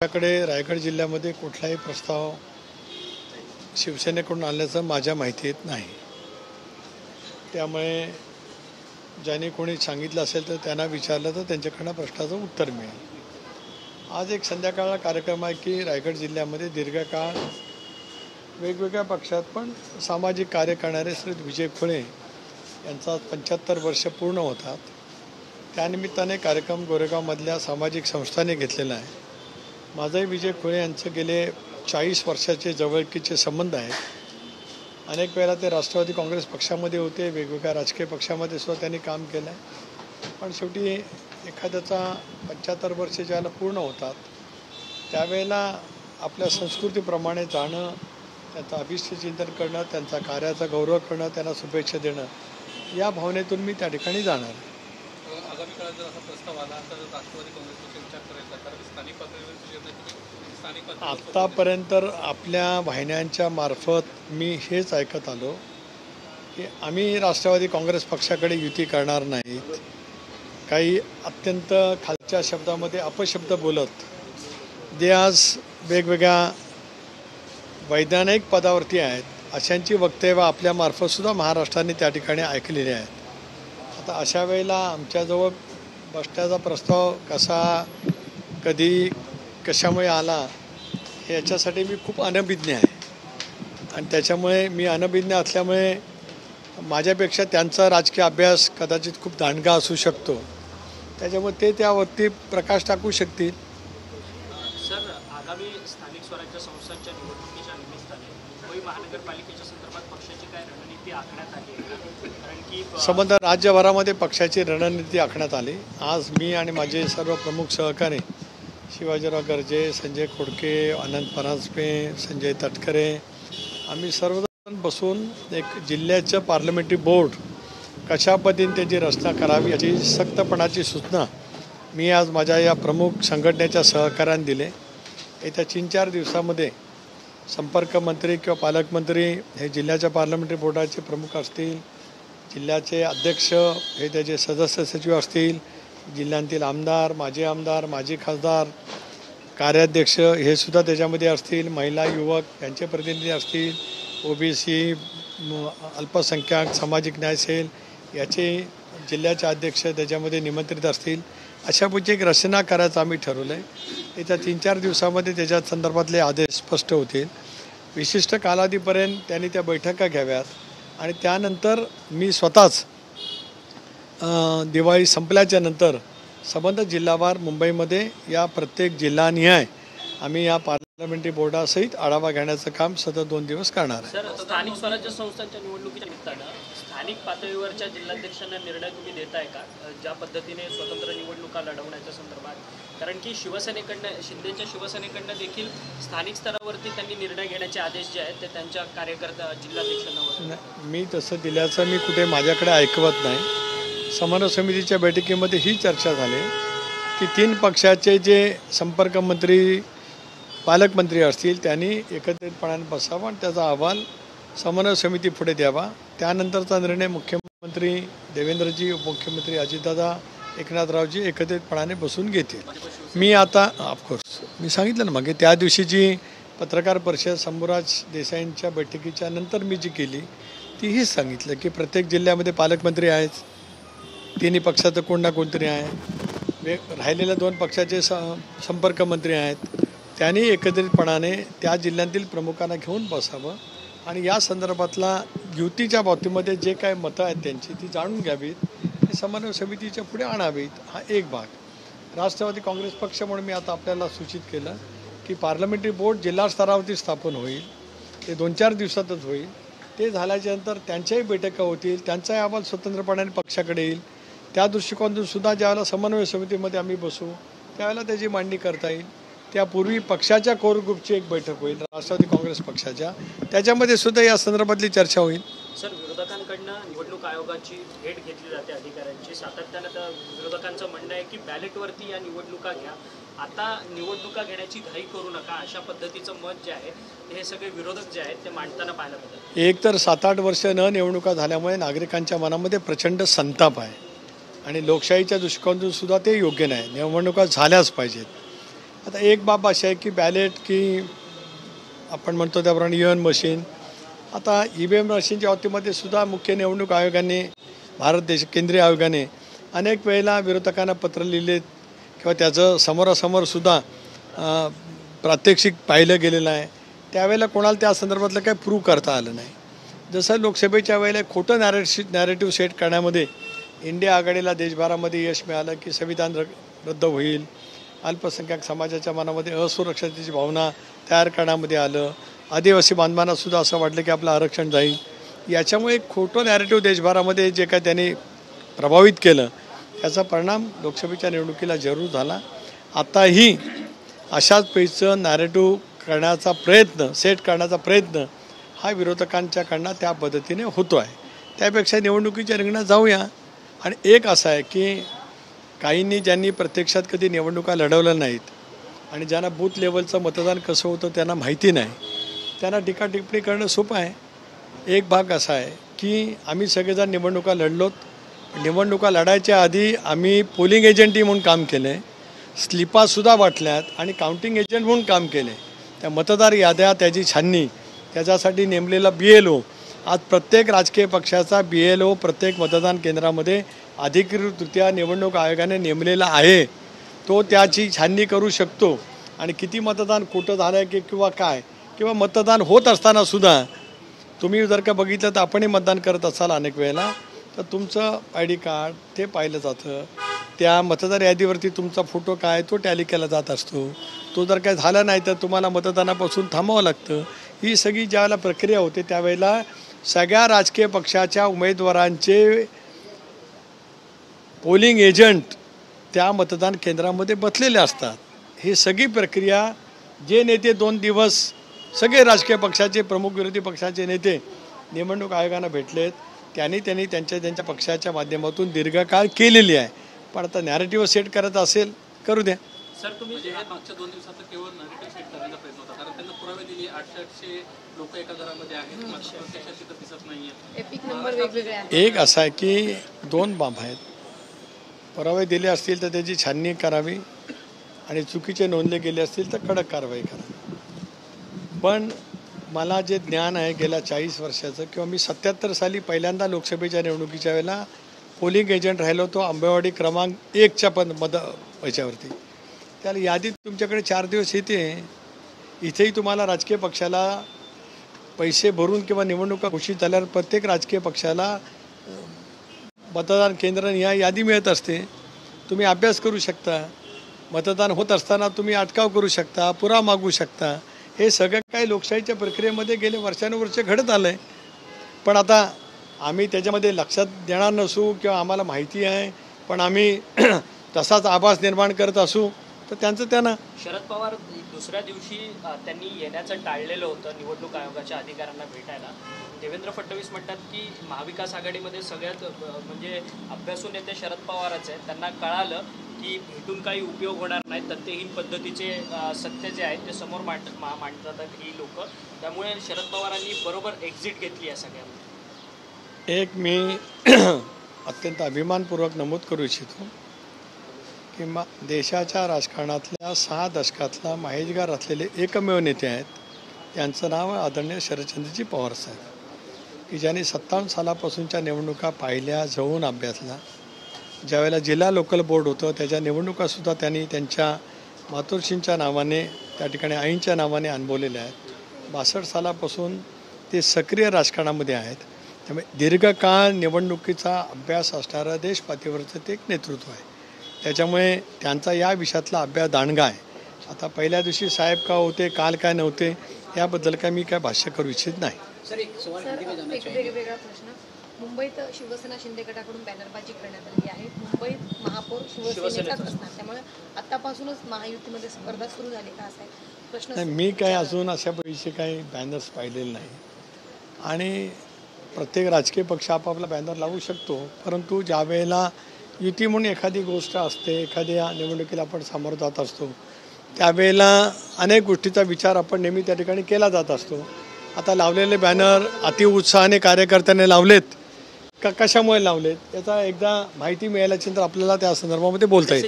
आपल्याकडे रायगड जिल्ह्यामध्ये कुठलाही प्रस्ताव शिवसेनेकडून आल्याचं माझ्या माहितीत नाही. त्यामुळे ज्यांनी कोणी सांगितलं असेल तर त्यांना विचारलं तर त्यांच्याकडनं प्रश्नाचं उत्तर मिळेल. आज एक संध्याकाळला कार्यक्रम आहे की रायगड जिल्ह्यामध्ये दीर्घकाळ वेगवेगळ्या पक्षात पण सामाजिक कार्य करणारे श्री विजय खुळे यांचा 75 वर्ष पूर्ण होतात. त्यानिमित्ताने कार्यक्रम गोरेगावमधल्या सामाजिक संस्थांनी घेतलेला आहे. माझाही विजय खुळे यांचं गेले 40 वर्षाचे जवळकीचे संबंध आहेत. अनेक वेळा ते राष्ट्रवादी काँग्रेस पक्षामध्ये होते, वेगवेगळ्या राजकीय पक्षामध्ये सुद्धा त्यांनी काम केलं आहे. पण शेवटी एखाद्याचा 75 वर्ष ज्याला पूर्ण होतात त्यावेळेला आपल्या संस्कृतीप्रमाणे जाणं, त्यांचं अभिष्टचिंतन करणं, त्यांचा कार्याचा गौरव करणं, त्यांना शुभेच्छा देणं, या भावनेतून मी त्या ठिकाणी जाणार. आगामी काळात जर असा प्रस्ताव आला तर राष्ट्रवादी काँग्रेसचा विचार करायचा, कारण स्थानिक पातळीवरची निर्णय आत्तापर्यंत आपल्या वाहिन्यांच्या मार्फत मी हेच ऐकत आलो की आम्ही राष्ट्रवादी काँग्रेस पक्षाकडे युती करणार नाहीत. काही अत्यंत खालच्या शब्दामध्ये अपशब्द बोलत जे आज वेगवेगळ्या वैधानिक पदावरती आहेत अशांची वक्तव्य आपल्यामार्फतसुद्धा महाराष्ट्राने त्या ठिकाणी ऐकलेली आहेत. आता अशा वेळेला आमच्याजवळ बसण्याचा प्रस्ताव कसा, कधी, कशामुळे आला हे याच्यासाठी मी खूप अनभिज्ञ आहे. आणि त्याच्यामुळे मी अनभिज्ञ असल्यामुळे माझ्यापेक्षा त्यांचा राजकीय अभ्यास कदाचित खूप दांडगा असू शकतो. त्याच्यामुळे ते त्यावरती प्रकाश टाकू शकतील. सर, आगामी स्थानिक स्वराज्य संस्थांच्या निवडणुकीच्या निमित्ताने मुंबई महानगरपालिकेच्या संदर्भात पक्षाची काय रणनीती आखण्यात आली आहे? कारण की संबंध राज्यभरामध्ये पक्षाची रणनीती आखण्यात आली. आज मी आणि माझे सर्व प्रमुख सहकारी शिवाजीराव गर्जे, संजय खोडके, अनंत परांजपे, संजय तटकरे, आम्ही सर्वजण बसून एक जिल्ह्याचं पार्लमेंटरी बोर्ड कशा पद्धतीने त्याची रचना करावी याची सक्तपणाची सूचना मी आज माझ्या या प्रमुख संघटनेच्या सहकार्याने दिले. येत्या 3-4 दिवसामध्ये संपर्क मंत्री किंवा पालकमंत्री हे जिल्ह्याच्या पार्लमेंटरी बोर्डाचे प्रमुख असतील, जिल्ह्याचे अध्यक्ष हे त्याचे सदस्य सचिव असतील, जिल्ह्यातील आमदार, माजी खासदार, कार्याध्यक्ष हे सुद्धा त्याच्यामध्ये असतील, महिला युवक यांचे प्रतिनिधी असतील, ओबीसी, अल्पसंख्याक, सामाजिक न्याय सेल याचे जिल्ह्याचे अध्यक्ष त्याच्यामध्ये निमंत्रित असतील. अशापैकी एक रचना करायचं आम्ही ठरवलं आहे. येत्या 3-4 दिवसामध्ये त्याच्या संदर्भातले आदेश स्पष्ट होतील. विशिष्ट कालावधीपर्यंत त्यांनी त्या बैठका घ्याव्यात आणि त्यानंतर मी स्वतःच दिवाळी संपल्याच्या नंतर संबंधित जिल्हावार मुंबईमध्ये या प्रत्येक जिल्हानिहाय आम्ही या पार्लमेंटरी बोर्डासहित आढावा घेण्याचं काम सतत 2 दिवस करणार आहे. सर, स्थानिक स्वराज्य संस्थांच्या निवडणुकीच्या निमित्तानं स्थानिक पातळीवरच्या जिल्हाध्यक्षांना निर्णय तुम्ही देताय का, ज्या पद्धतीने स्वतंत्र निवडणुका लढवण्याच्या संदर्भात? कारण की शिंदेच्या शिवसेनेकडनं देखील स्थानिक स्तरावरती त्यांनी निर्णय घेण्याचे आदेश जे आहेत ते त्यांच्या कार्यकर्ता जिल्हाध्यक्षांना. मी तसं दिल्याचं मी कुठे माझ्याकडे ऐकवत नाही. समन्वय समितीच्या बैठकीमध्ये ही चर्चा झाली की 3 पक्षाचे जे संपर्क मंत्री, पालकमंत्री असतील त्यांनी एकत्रितपणाने बसावा आणि त्याचा अहवाल समन्वय समिती पुढे द्यावा. त्यानंतरचा निर्णय मुख्यमंत्री देवेंद्रजी, उपमुख्यमंत्री अजितदादा, एकनाथरावजी एकत्रितपणाने बसून घेतील. मी आता ऑफकोर्स मी सांगितलं ना मग त्या दिवशीची पत्रकार परिषद शंभूराज देसाईंच्या बैठकीच्या नंतर मी जी केली ती हीच सांगितलं की प्रत्येक जिल्ह्यामध्ये पालकमंत्री आहेत, 3 पक्षाचं कोण ना कोणतरी आहे, राहिलेल्या 2 पक्षाचे संपर्क मंत्री आहेत, त्यांनी एकत्रितपणाने त्या जिल्ह्यातील प्रमुखांना घेऊन बसावं आणि या संदर्भातला युतीच्या बाबतीमध्ये जे काय मतं आहेत त्यांची ती जाणून घ्यावीत आणि समन्वय समितीच्या पुढे आणावीत. हा एक भाग. राष्ट्रवादी काँग्रेस पक्ष म्हणून मी आता आपल्याला सूचित केलं की पार्लमेंटरी बोर्ड जिल्हा स्तरावरती स्थापन होईल. ते 2-4 दिवसातच होईल. ते झाल्याच्यानंतर त्यांच्याही बैठका होतील, त्यांचाही अहवाल स्वतंत्रपणाने पक्षाकडे येईल. त्या दृष्टिकोनातून सुद्धा ज्यावेळेला समन्वय समितीमध्ये आम्ही बसू त्यावेळेला त्याची मांडणी करता येईल. त्यापूर्वी पक्षाच्या कोर ग्रुपची एक बैठक होईल राष्ट्रवादी काँग्रेस पक्षाच्या, त्याच्यामध्ये सुद्धा या संदर्भातली चर्चा होईल. सर, विरोधकांकडनं निवडणूक आयोगाची भेट घेतली जाते अधिकाऱ्यांची. सातत्यानं तर विरोधकांचं म्हणणं आहे की बॅलेटवरती या निवडणुका घ्या, आता निवडणुका घेण्याची घाई करू नका, अशा पद्धतीचं मत जे आहे हे सगळे विरोधक जे आहेत ते मांडताना पाहायला मिळतं. एक तर 7-8 वर्ष न निवडणुका झाल्यामुळे नागरिकांच्या मनामध्ये प्रचंड संताप आहे आणि लोकशाहीच्या दृष्टिकोनातून सुद्धा ते योग्य नाही. निवडणुका झाल्याच पाहिजेत. आता एक बाब अशी आहे की बॅलेट की आपण म्हणतो त्याप्रमाणे EVM मशीन. आता EVM मशीनच्या बाबतीमध्ये सुद्धा मुख्य निवडणूक आयोगाने केंद्रीय आयोगाने अनेक वेळेला विरोधकांना पत्र लिहिलेत किंवा त्याचं समोरासमोरसुद्धा प्रात्यक्षिक पाहिलं गेलेलं आहे. त्यावेळेला कोणाला त्या संदर्भातलं काही प्रूव्ह करता आलं नाही. जसं लोकसभेच्या वेळेला खोटं नॅरेटिव्ह सेट करण्यामध्ये इंडिया आघाडीला देशभरामध्ये यश मिळालं की संविधान रद्द होईल, अल्पसंख्याक समाजाच्या मनामध्ये असुरक्षिततेची भावना तयार करण्यामध्ये आलं, आदिवासी बांधवांनासुद्धा असं वाटलं की आपलं आरक्षण जाईल. याच्यामुळे खोटं नॅरेटिव्ह देशभरामध्ये जे काय त्यांनी प्रभावित केलं त्याचा परिणाम लोकसभेच्या निवडणुकीला जरूर झाला. आताही अशाच पैचं नॅरेटिव्ह करण्याचा प्रयत्न सेट करण्याचा प्रयत्न हा विरोधकांच्याकडनं त्या पद्धतीने होतो आहे. त्यापेक्षा निवडणुकीच्या रिंगणात जाऊया. आणि एक असं आहे की काहींनी ज्यांनी प्रत्यक्षात कधी निवडणुका लढवल्या नाहीत आणि ज्यांना बूथ लेवलचं मतदान कसं होतं त्यांना माहिती नाही, त्यांना टीका टिप्पणी करणं सोपं आहे. एक भाग असा आहे की आम्ही सगळेजण निवडणुका लढलोत. निवडणुका लढायच्या आधी आम्ही पोलिंग एजंटही म्हणून काम केलं आहे, स्लिपासुद्धा वाटल्यात आणि काउंटिंग एजंट म्हणून काम केले. त्या मतदार याद्या त्याची छाननी त्याच्यासाठी नेमलेला BLO आज प्रत्येक राजकीय पक्षाचा BLO प्रत्येक मतदान केंद्रामध्ये अधिकृतरित्या निवडणूक आयोगाने नेमलेला आहे. तो त्याची छाननी करू शकतो आणि किती मतदान खोटं झालं आहे किंवा काय किंवा मतदान होत असतानासुद्धा तुम्ही जर का बघितलं तर आपणही मतदान करत असाल अनेक वेळेला तर तुमचं ID कार्ड ते पाहिलं जातं. त्या मतदार यादीवरती तुमचा फोटो काय तो टॅली केला जात असतो. तो जर काय झाला नाही तर तुम्हाला मतदानापासून थांबावं लागतं. ही सगळी ज्यावेळेला प्रक्रिया होते त्यावेळेला सगळ्या राजकीय पक्षाच्या उमेदवारांचे पोलिंग एजंट त्या मतदान केंद्रामध्ये बसलेले असतात. ही सगळी प्रक्रिया जे नेते 2 दिवस सगळे राजकीय पक्षाचे प्रमुख विरोधी पक्षाचे नेते निवडणूक आयोगानं भेटलेत त्यांनी त्यांच्या पक्षाच्या माध्यमातून दीर्घकाळ केलेली आहे. पण आता नॅरेटिव्ह सेट करत असेल करू द्या. सर तुम्ही म्हणजे हे मागच्या 2 दिवसात केवळ नॅरेटिव्ह सेट करण्याचा प्रयत्न होता, कारण त्यांना पुरावे दिले 800 लोक एका घरामध्ये आहेत, मात्र प्रत्यक्षात तिथं दिसत नाहीये. एपिक नंबर वेगवेगळे आहेत. एक असा आहे की 2 बाब आहेत. पुरावे दिले असतील तर त्याची छाननी करावी आणि चुकीचे नोंदले गेले असतील तर कडक कारवाई करा. पण मला जे ज्ञान आहे गेल्या 40 वर्षाचं किंवा मी 77 साली पहिल्यांदा लोकसभेच्या निवडणुकीच्या वेळेला पोलिंग एजंट राहिलो होतो आंबेवाडी क्रमांक 1च्या याच्यावरती. त्याला यादी तुमच्याकडे 4 दिवस येते. इथेही तुम्हाला राजकीय पक्षाला पैसे भरून किंवा निवडणुका घोषित झाल्यावर प्रत्येक राजकीय पक्षाला मतदान केंद्र या यादी मिळत असते. तुम्ही अभ्यास करू शकता. मतदान होत असताना तुम्ही अटकाव करू शकता, पुरावा मागू शकता. हे सगळं काही लोकशाहीच्या प्रक्रियेमध्ये गेले वर्षानुवर्षे घडत आलं आहे. पण आता आम्ही त्याच्यामध्ये लक्षात देणार नसू किंवा आम्हाला माहिती आहे पण आम्ही तसाच आभास निर्माण करत असू तर त्यांना. शरद पवार दुसऱ्या दिवशी त्यांनी येण्याचं टाळलेलं होतं निवडणूक आयोगाच्या अधिकाऱ्यांना भेटायला. देवेंद्र फडणवीस म्हणतात की महाविकास आघाडीमध्ये सगळ्यात म्हणजे अभ्यासू नेते शरद पवारच आहेत. त्यांना कळालं की भेटून काही उपयोग होणार नाही, तथ्यहीन पद्धतीचे सत्य जे आहे ते समोर मांडतात ही लोक. त्यामुळे शरद पवारांनी बरोबर एक्झिट घेतली या सगळ्यामध्ये. एक मी अत्यंत अभिमानपूर्वक नमूद करू इच्छितो की देशाच्या राजकारणातल्या 6 दशकातला माहितगार असलेले एकमेव नेते आहेत. त्यांचं नाव आदरणीय शरदचंद्रजी पवार साहेब की ज्यांनी 57 सालापासूनच्या निवडणुका पाहिल्या, जवळून अभ्यासला. ज्यावेळेला जिल्हा लोकल बोर्ड होतं त्याच्या निवडणुकासुद्धा त्यांनी त्यांच्या मातोश्रींच्या नावाने त्या ठिकाणी आईंच्या नावाने अनुभवलेल्या आहेत. 62 सालापासून ते सक्रिय राजकारणामध्ये आहेत. त्यामुळे दीर्घकाळ निवडणुकीचा अभ्यास असणारं देशपातळीवरचं ते एक नेतृत्व आहे. त्याच्यामुळे त्यांचा या विषयातला अभ्यास दांडगा आहे. आता पहिल्या दिवशी साहेब का होते, काल काय नव्हते याबद्दल काय मी काय भाष्य करू इच्छित नाही. सर एक वेगवेगळा प्रश्न. मुंबईत शिवसेना शिंदे गटाकडून बॅनरबाजी करण्यात आली आहे. मुंबईत महापौर शिवसेनेचाच असणार, त्यामुळे आतापासूनच महायुतीमध्ये स्पर्धा सुरू झाली का असा प्रश्न. नाही, मी काय अजून अशा पैसे काही बॅनर्स पाहिलेले नाही आणि प्रत्येक राजकीय पक्ष आपापला बॅनर लावू शकतो. परंतु ज्या वेळेला युती म्हणून एखादी गोष्ट असते, एखाद्या निवडणुकीला आपण सामोरं जात असतो त्यावेळेला अनेक गोष्टीचा विचार आपण नेहमी त्या ठिकाणी केला जात असतो. आता लावलेले बॅनर अतिउत्साहाने कार्यकर्त्यांनी लावलेत का कशामुळे लावलेत याचा एकदा माहिती मिळाल्यानंतर आपल्याला त्या संदर्भामध्ये बोलता येईल.